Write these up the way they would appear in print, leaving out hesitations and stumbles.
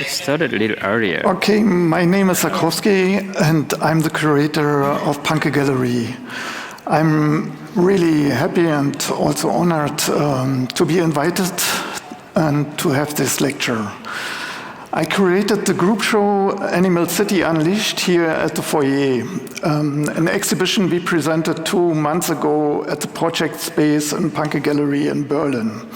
It started a little earlier. Okay, my name is Sakowski, and I'm the curator of Panke Gallery. I'm really happy and also honored to be invited and to have this lecture. I created the group show Animal City Unleashed here at the foyer, an exhibition we presented 2 months ago at the project space in Panke Gallery in Berlin.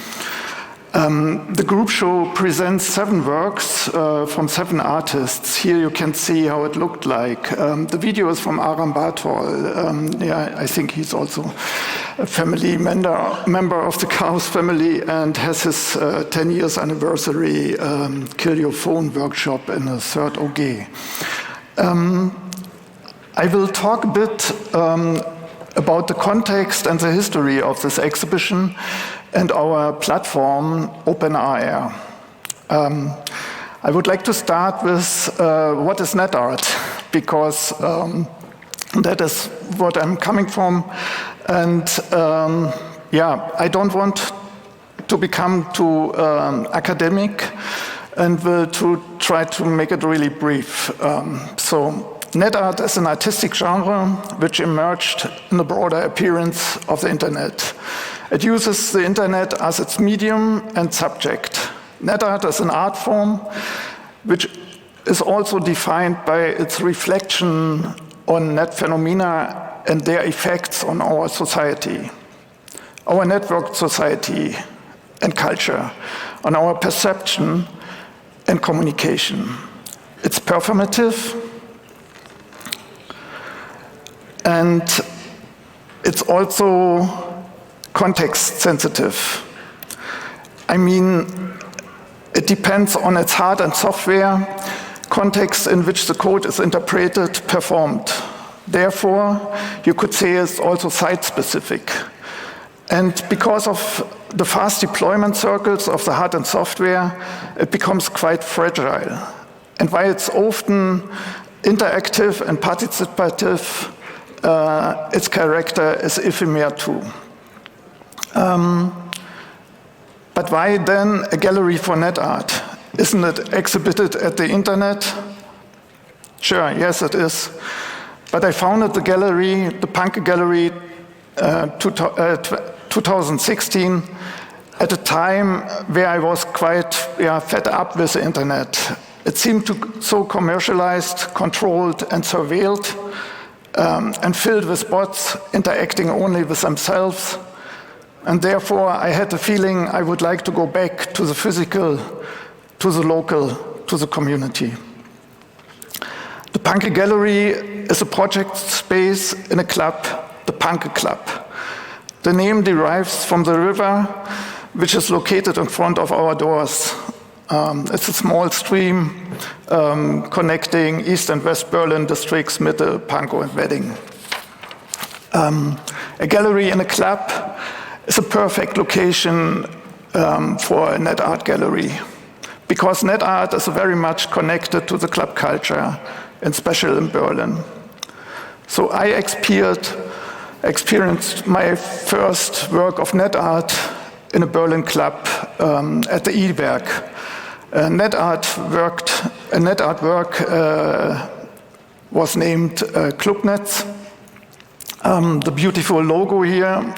The group show presents 7 works from 7 artists. Here you can see how it looked like. The video is from Aram Bartol. I think he's also a family member of the Chaos family and has his 10 years anniversary Kill Your Phone workshop in the 3rd OG. I will talk a bit about the context and the history of this exhibition and our platform, OpenAR. I would like to start with what is NetArt, because that is what I'm coming from. And I don't want to become too academic and will try to make it really brief. So NetArt is an artistic genre which emerged in the broader appearance of the internet. It uses the internet as its medium and subject. NetArt is an art form which is also defined by its reflection on net phenomena and their effects on our society, our networked society and culture, on our perception and communication. It's performative, and it's also context sensitive. I mean, it depends on its hard and software, context in which the code is interpreted, performed. Therefore, you could say it's also site-specific. And because of the fast deployment circles of the hard and software, it becomes quite fragile. And while it's often interactive and participative, its character is ephemeral too. But why then a gallery for NetArt? Isn't it exhibited at the internet? Sure, yes it is. But I founded the gallery, the Panke Gallery, 2016, at a time where I was quite fed up with the internet. It seemed so commercialized, controlled, and surveilled, and filled with bots interacting only with themselves. And therefore, I had the feeling I would like to go back to the physical, to the local, to the community. The Panke Gallery is a project space in a club, the Panke Club. The name derives from the river, which is located in front of our doors. It's a small stream connecting East and West Berlin districts, Mitte, Pankow, and Wedding. A gallery in a club is a perfect location for a NetArt gallery, because NetArt is very much connected to the club culture, and especially in Berlin. So I experienced my first work of NetArt in a Berlin club at the E-Werk. A NetArt work was named Clubnetz. The beautiful logo here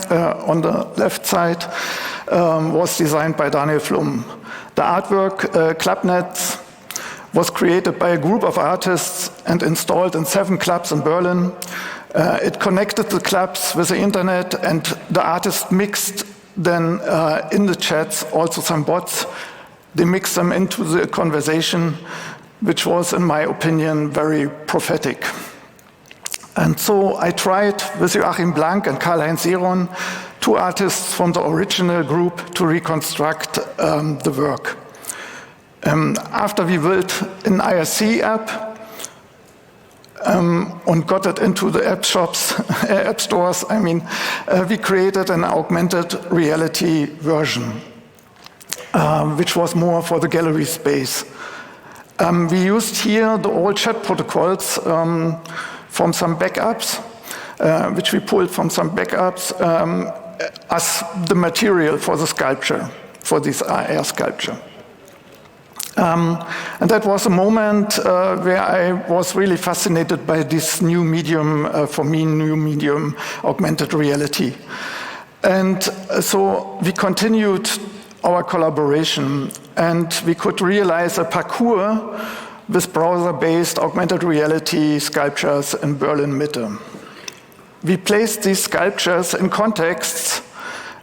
on the left side was designed by Daniel Flum. The artwork, Clubnetz, was created by a group of artists and installed in 7 clubs in Berlin. It connected the clubs with the internet, and the artists mixed then in the chats also some bots. They mixed them into the conversation, which was, in my opinion, very prophetic. And so I tried with Joachim Blank and Karl-Heinz Seron, 2 artists from the original group, to reconstruct the work. After we built an IRC app and got it into the app stores, we created an augmented reality version, which was more for the gallery space. We used here the old chat protocols from some backups, which we pulled from some backups as the material for the sculpture, for this AR sculpture. And that was a moment where I was really fascinated by this new medium, for me, new medium, augmented reality. And so we continued our collaboration, and we could realize a parcours with browser-based augmented reality sculptures in Berlin Mitte. We placed these sculptures in contexts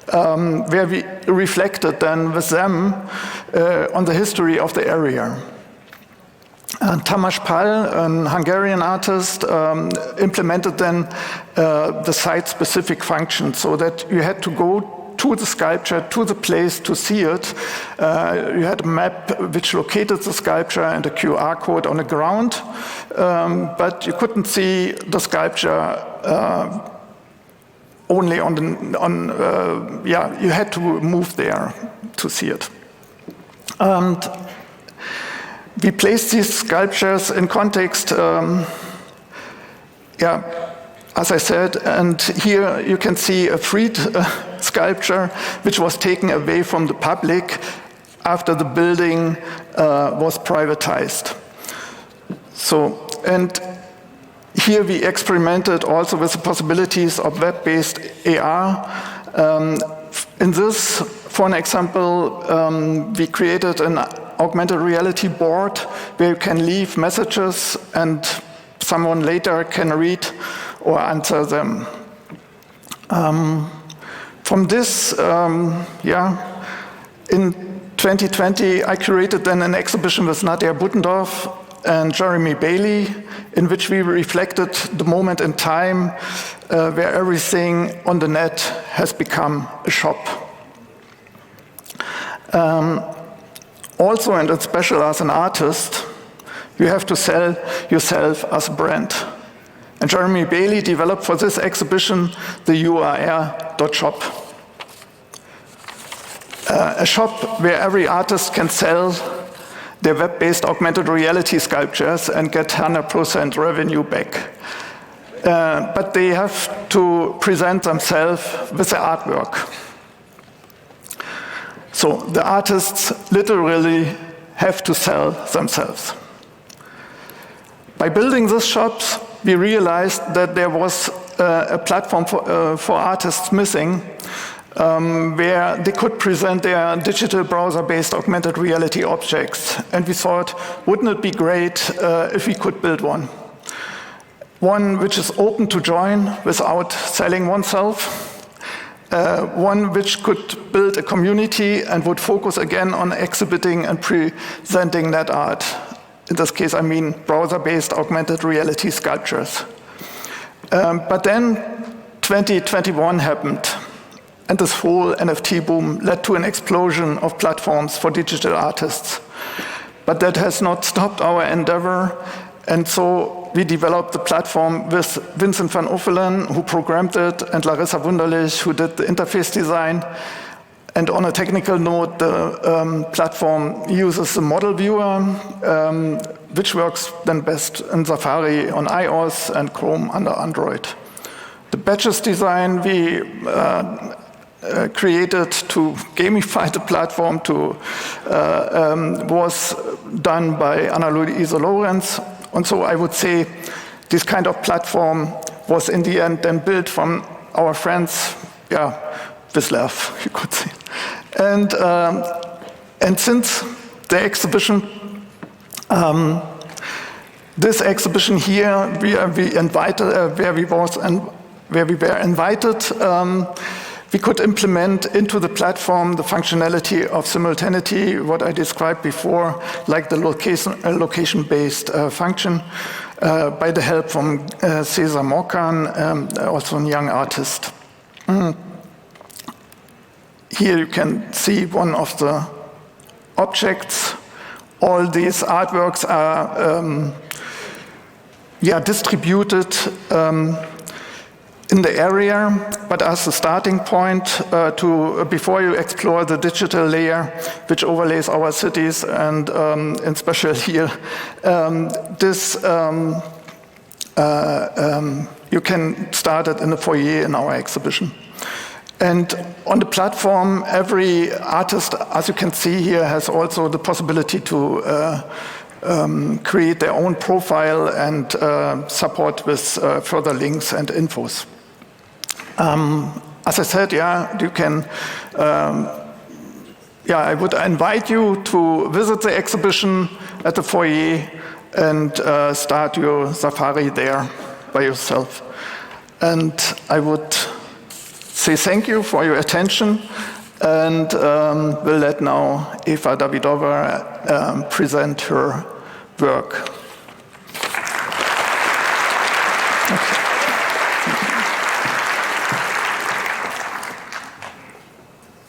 where we reflected then with them on the history of the area. Tamás Pál, a Hungarian artist, implemented then the site-specific function so that you had to go to the sculpture, to the place to see it. You had a map which located the sculpture and a QR code on the ground, but you couldn't see the sculpture only you had to move there to see it. And we placed these sculptures in context, as I said, and here you can see a freed sculpture which was taken away from the public after the building was privatized. So, and here we experimented also with the possibilities of web-based AR. In this, for an example, we created an augmented reality board where you can leave messages and someone later can read or answer them. From this, in 2020, I curated then an exhibition with Nadia Buttendorf and Jeremy Bailey, in which we reflected the moment in time where everything on the net has become a shop. Also, and it's special as an artist, you have to sell yourself as a brand. And Jeremy Bailey developed for this exhibition the URR.shop. A shop where every artist can sell their web-based augmented reality sculptures and get 100% revenue back. But they have to present themselves with the artwork. So the artists literally have to sell themselves. By building these shops, we realized that there was a platform for artists missing, where they could present their digital browser-based augmented reality objects. And we thought, wouldn't it be great if we could build one? One which is open to join without selling oneself. One which could build a community and would focus again on exhibiting and presenting that art. In this case, I mean browser-based augmented reality sculptures. But then 2021 happened, and this whole NFT boom led to an explosion of platforms for digital artists. But that has not stopped our endeavor, and so we developed the platform with Vincent van Uffelen, who programmed it, and Larissa Wunderlich, who did the interface design. And on a technical note, the platform uses the model viewer, which works then best in Safari on iOS and Chrome under Android. The badges design we created to gamify the platform was done by Anna-Luise Lorenz. And so I would say this kind of platform was in the end then built from our friends, with love, you could say. And since the exhibition, this exhibition here, where we were invited, we could implement into the platform the functionality of simultaneity, what I described before, like the location-based function, by the help from Cesar Morcan, also a young artist. Here you can see one of the objects. All these artworks are distributed in the area, but as a starting point before you explore the digital layer, which overlays our cities, and in special here, you can start it in the foyer in our exhibition. And on the platform, every artist, as you can see here, has also the possibility to create their own profile and support with further links and infos. As I said, you can. I would invite you to visit the exhibition at the foyer and start your safari there by yourself. And I would say thank you for your attention, and we'll let now Eva Davidova present her work.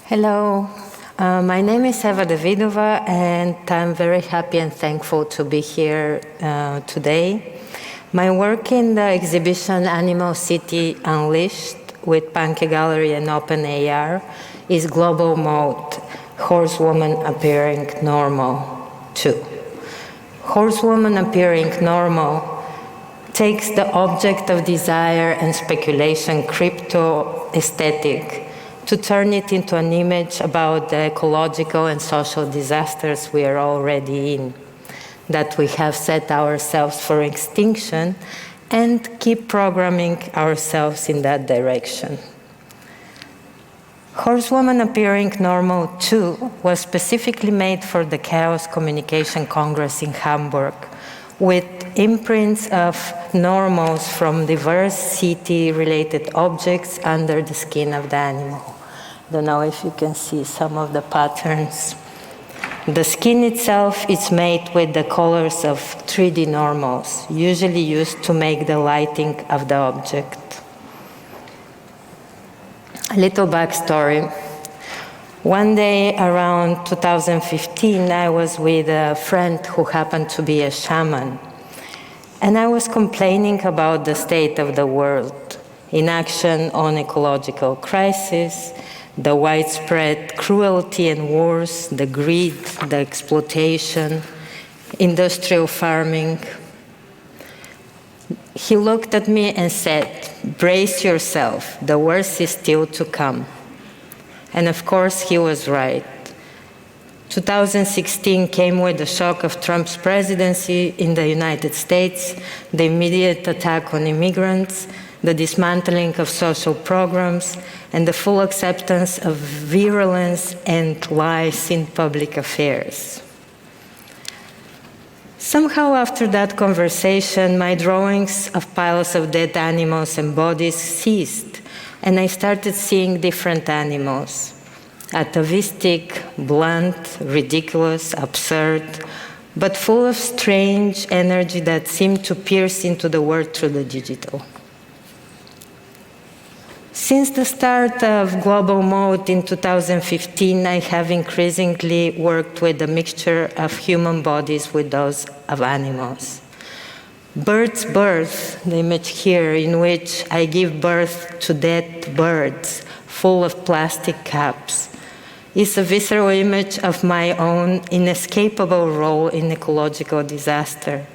Hello, my name is Eva Davidova, and I'm very happy and thankful to be here today. My work in the exhibition Animal City Unleashed with Pankey Gallery and OpenAR is Global Mode, Horsewoman Appearing Normal 2. Horsewoman Appearing Normal takes the object of desire and speculation crypto aesthetic to turn it into an image about the ecological and social disasters we are already in, that we have set ourselves for extinction, and keep programming ourselves in that direction. Horsewoman Appearing Normal 2 was specifically made for the Chaos Communication Congress in Hamburg, with imprints of normals from diverse city-related objects under the skin of the animal. I don't know if you can see some of the patterns. The skin itself is made with the colors of 3D normals, usually used to make the lighting of the object. A little backstory. One day around 2015, I was with a friend who happened to be a shaman. And I was complaining about the state of the world, inaction on ecological crisis, the widespread cruelty and wars, the greed, the exploitation, industrial farming. He looked at me and said, "Brace yourself, the worst is still to come." And of course, he was right. 2016 came with the shock of Trump's presidency in the United States, the immediate attack on immigrants, the dismantling of social programs, and the full acceptance of virulence and lies in public affairs. Somehow after that conversation, my drawings of piles of dead animals and bodies ceased, and I started seeing different animals. Atavistic, blunt, ridiculous, absurd, but full of strange energy that seemed to pierce into the world through the digital. Since the start of Global Mode in 2015, I have increasingly worked with a mixture of human bodies with those of animals. Bird's birth, the image here, in which I give birth to dead birds full of plastic caps, is a visceral image of my own inescapable role in ecological disaster,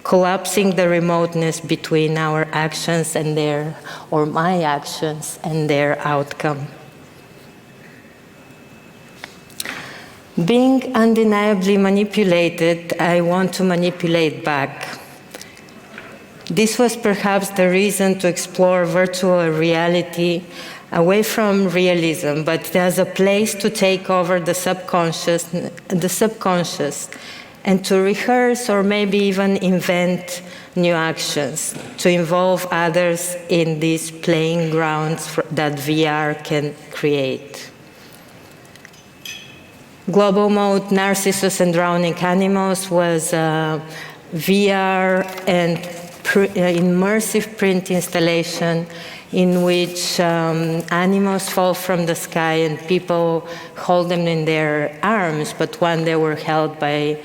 collapsing the remoteness between our actions and their, or my actions and their outcome. Being undeniably manipulated, I want to manipulate back. This was perhaps the reason to explore virtual reality away from realism, but as a place to take over the subconscious, and to rehearse or maybe even invent new actions, to involve others in these playing grounds that VR can create. Global Mode, Narcissus and Drowning Animals was a VR and immersive print installation in which animals fall from the sky and people hold them in their arms, but when they were held by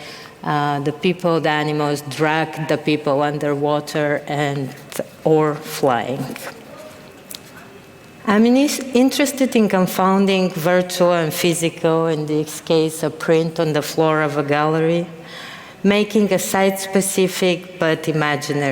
the people, the animals drag the people underwater or flying. I'm interested in confounding virtual and physical, in this case a print on the floor of a gallery, making it site-specific but imaginary.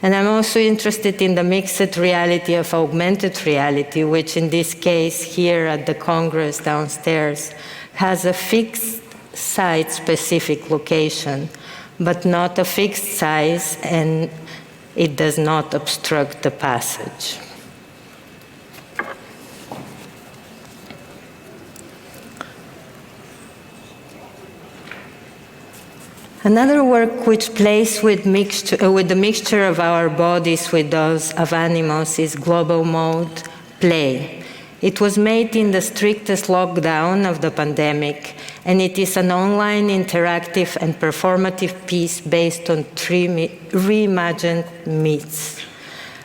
And I'm also interested in the mixed reality of augmented reality, which in this case here at the Congress downstairs has a fixed site-specific location, but not a fixed size, and it does not obstruct the passage. Another work which plays with the mixture of our bodies with those of animals is Global Mode Play. It was made in the strictest lockdown of the pandemic, and it is an online, interactive, and performative piece based on three reimagined myths,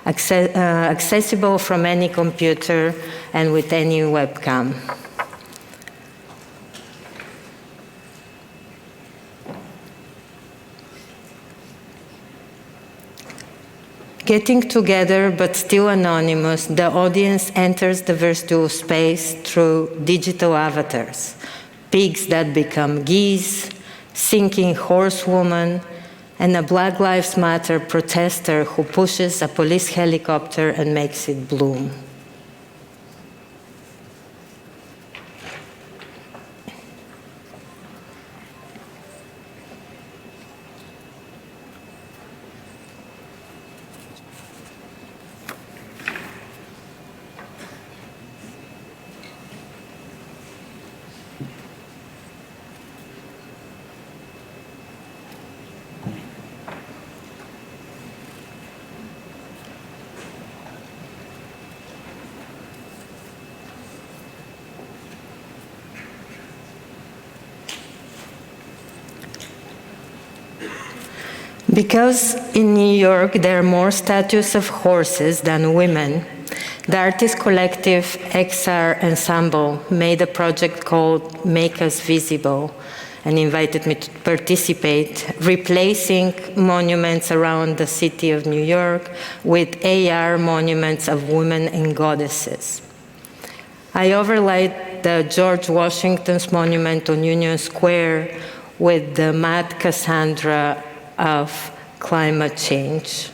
accessible from any computer and with any webcam. Getting together, but still anonymous, the audience enters the virtual space through digital avatars, pigs that become geese, sinking horsewoman, and a Black Lives Matter protester who pushes a police helicopter and makes it bloom. Because in New York there are more statues of horses than women, the artist collective XR Ensemble made a project called Make Us Visible and invited me to participate, replacing monuments around the city of New York with AR monuments of women and goddesses. I overlaid the George Washington's monument on Union Square with the Mad Cassandra of climate change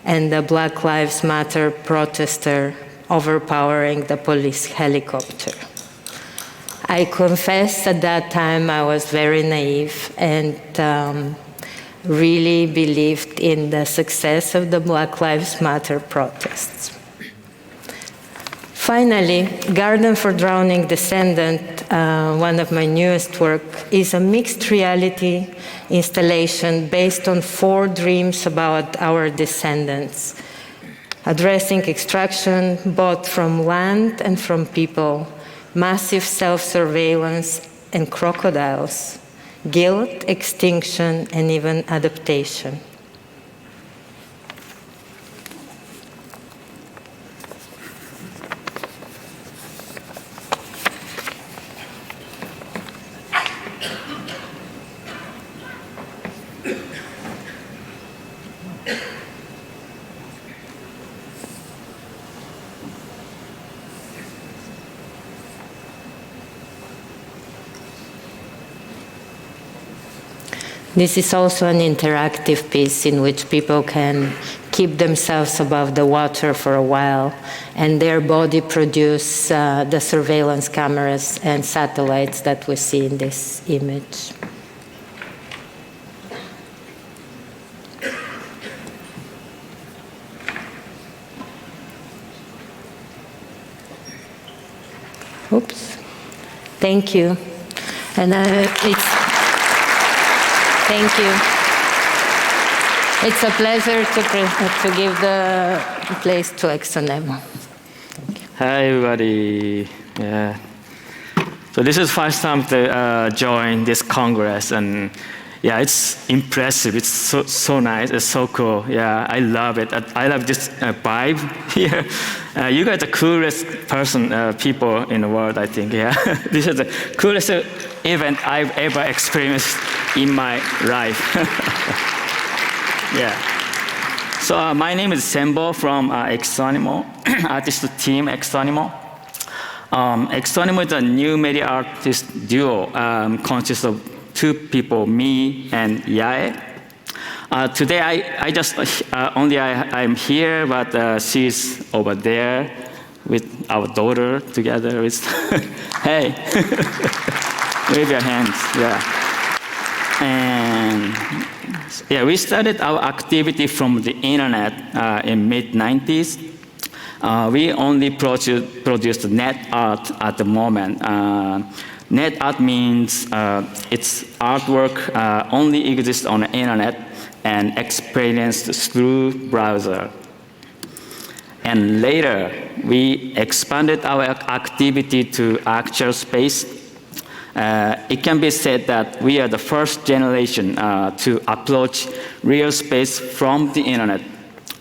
and the Black Lives Matter protester overpowering the police helicopter. I confess at that time I was very naive and really believed in the success of the Black Lives Matter protests. Finally, Garden for Drowning Descendant, one of my newest work, is a mixed reality installation based on 4 dreams about our descendants, addressing extraction both from land and from people, massive self-surveillance and crocodiles, guilt, extinction, and even adaptation. This is also an interactive piece in which people can keep themselves above the water for a while, and their body produce the surveillance cameras and satellites that we see in this image. Oops. Thank you. And thank you. It's a pleasure to give the place to Exonemo. Hi, everybody. Yeah. So this is the first time to join this Congress, and yeah, it's impressive. It's so nice. It's so cool. Yeah, I love it. I love this vibe here. You guys are the coolest people in the world, I think. Yeah, this is the coolest event I've ever experienced in my life. Yeah. So my name is Sembo from Exonemo, artist team Exonemo. Exonemo is a new media artist duo, consists of 2 people, me and Yae. Today, I just I'm here, but she's over there with our daughter together. With hey, wave your hands, yeah. And yeah, we started our activity from the internet in mid-90s. We only produced net art at the moment. Net art means its artwork only exists on the internet and experienced through browser. And later, we expanded our activity to actual space. It can be said that we are the first generation to approach real space from the internet.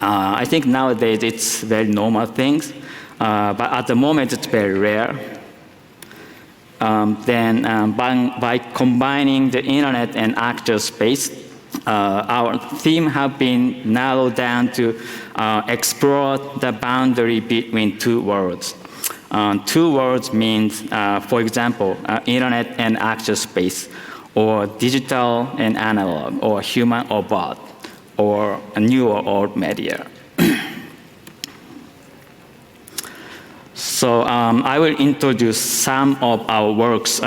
I think nowadays it's very normal things, but at the moment it's very rare. By combining the internet and actual space, our theme have been narrowed down to explore the boundary between two worlds. Two worlds means, for example, internet and actual space, or digital and analog, or human or bot, or a new or old media. So I will introduce some of our works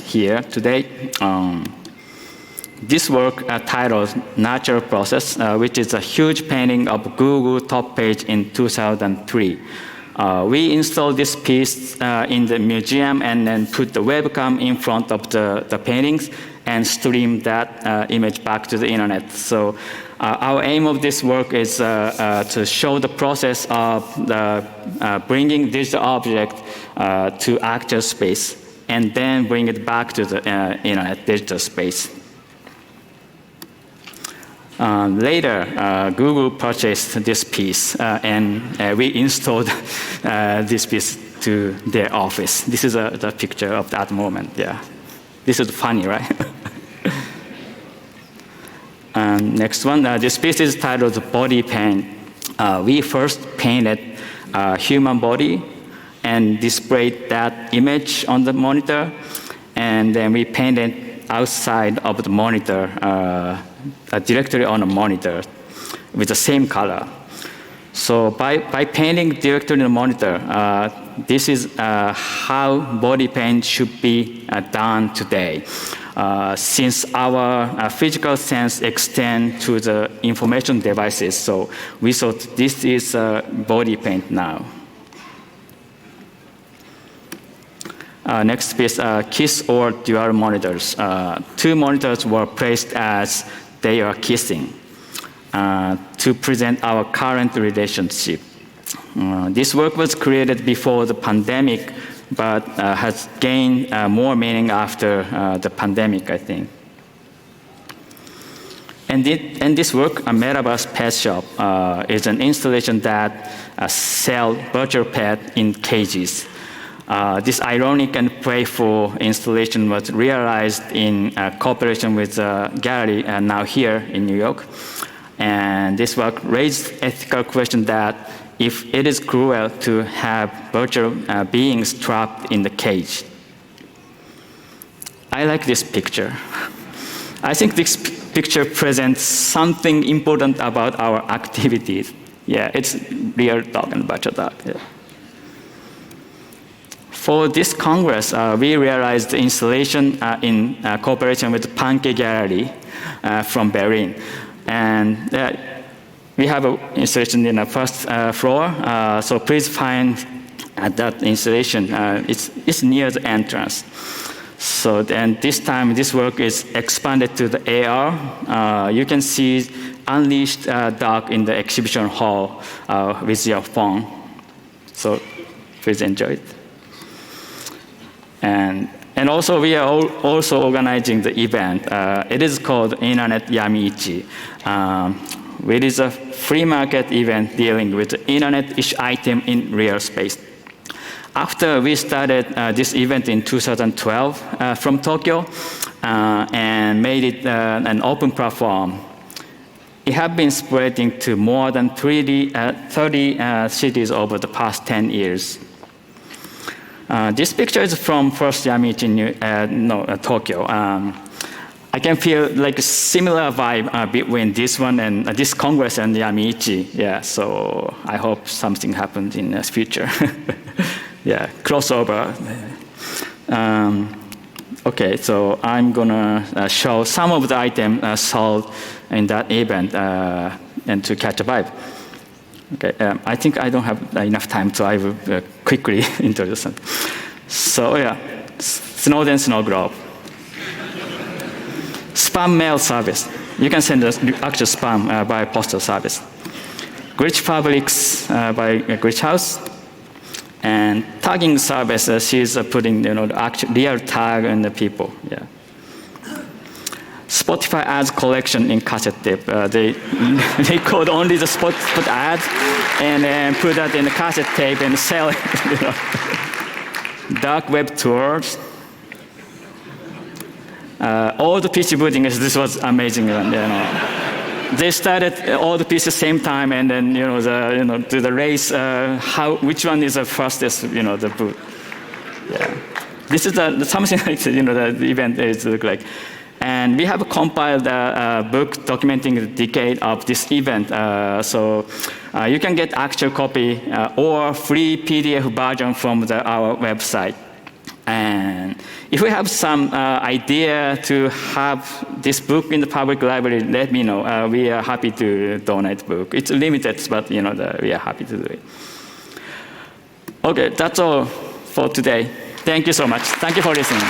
here today. This work titled Natural Process, which is a huge painting of Google top page in 2003. We installed this piece in the museum and then put the webcam in front of the paintings and streamed that image back to the internet. So our aim of this work is to show the process of bringing digital object to actual space and then bring it back to the internet digital space. Later, Google purchased this piece, and we installed this piece to their office. This is the picture of that moment, yeah. This is funny, right? Next one, this piece is titled Body Paint. We first painted human body and displayed that image on the monitor, and then we painted outside of the monitor directly on the monitor with the same color. So by painting directly on the monitor, this is how body paint should be done today. Since our physical sense extend to the information devices, so we thought this is body paint now. Next piece, kiss or dual monitors. Two monitors were placed as they are kissing to present our current relationship. This work was created before the pandemic, but has gained more meaning after the pandemic, I think. And this work, a Metaverse Pet Shop, is an installation that sells virtual pets in cages. This ironic and playful installation was realized in cooperation with a gallery now here in New York. And this work raised ethical question that if it is cruel to have virtual beings trapped in the cage. I like this picture. I think this picture presents something important about our activities. Yeah, it's real dog and virtual dog. Yeah. For this Congress, we realized the installation in cooperation with Pancake Gallery from Berlin. And we have an installation in the first floor, so please find that installation. It's near the entrance. So then this time, this work is expanded to the AR. You can see unleashed dog in the exhibition hall with your phone. So please enjoy it. And also, we are also organizing the event. It is called Internet Yamiichi. It is a free market event dealing with the internet-ish item in real space. After we started this event in 2012 from Tokyo and made it an open platform, it has been spreading to more than 30 cities over the past 10 years. This picture is from first Yamiichi in Tokyo. I can feel like a similar vibe between this one and this Congress and Yamiichi. Yeah, so I hope something happens in the future. Yeah, crossover. Okay, so I'm gonna show some of the items sold in that event and to catch a vibe. Okay, I think I don't have enough time, so I will quickly introduce them. So yeah, Snowden Snow Globe. Spam mail service. You can send actual spam by postal service. Glitch Publics by Glitch House. And tagging service, she's putting the actual real tag on the people. Yeah. Spotify ads collection in cassette tape. They code only the spot ads and then put that in the cassette tape and sell it. Dark web tours. All the PC booting, this was amazing. They started all the pieces same time, and then to the race, which one is the fastest, the boot. Yeah, this is something like the event is look like, and we have compiled a book documenting the decade of this event. So you can get actual copy or free PDF version from our website. And if we have some idea to have this book in the public library, let me know. We are happy to donate the book. It's limited, but we are happy to do it. Okay, that's all for today. Thank you so much. Thank you for listening.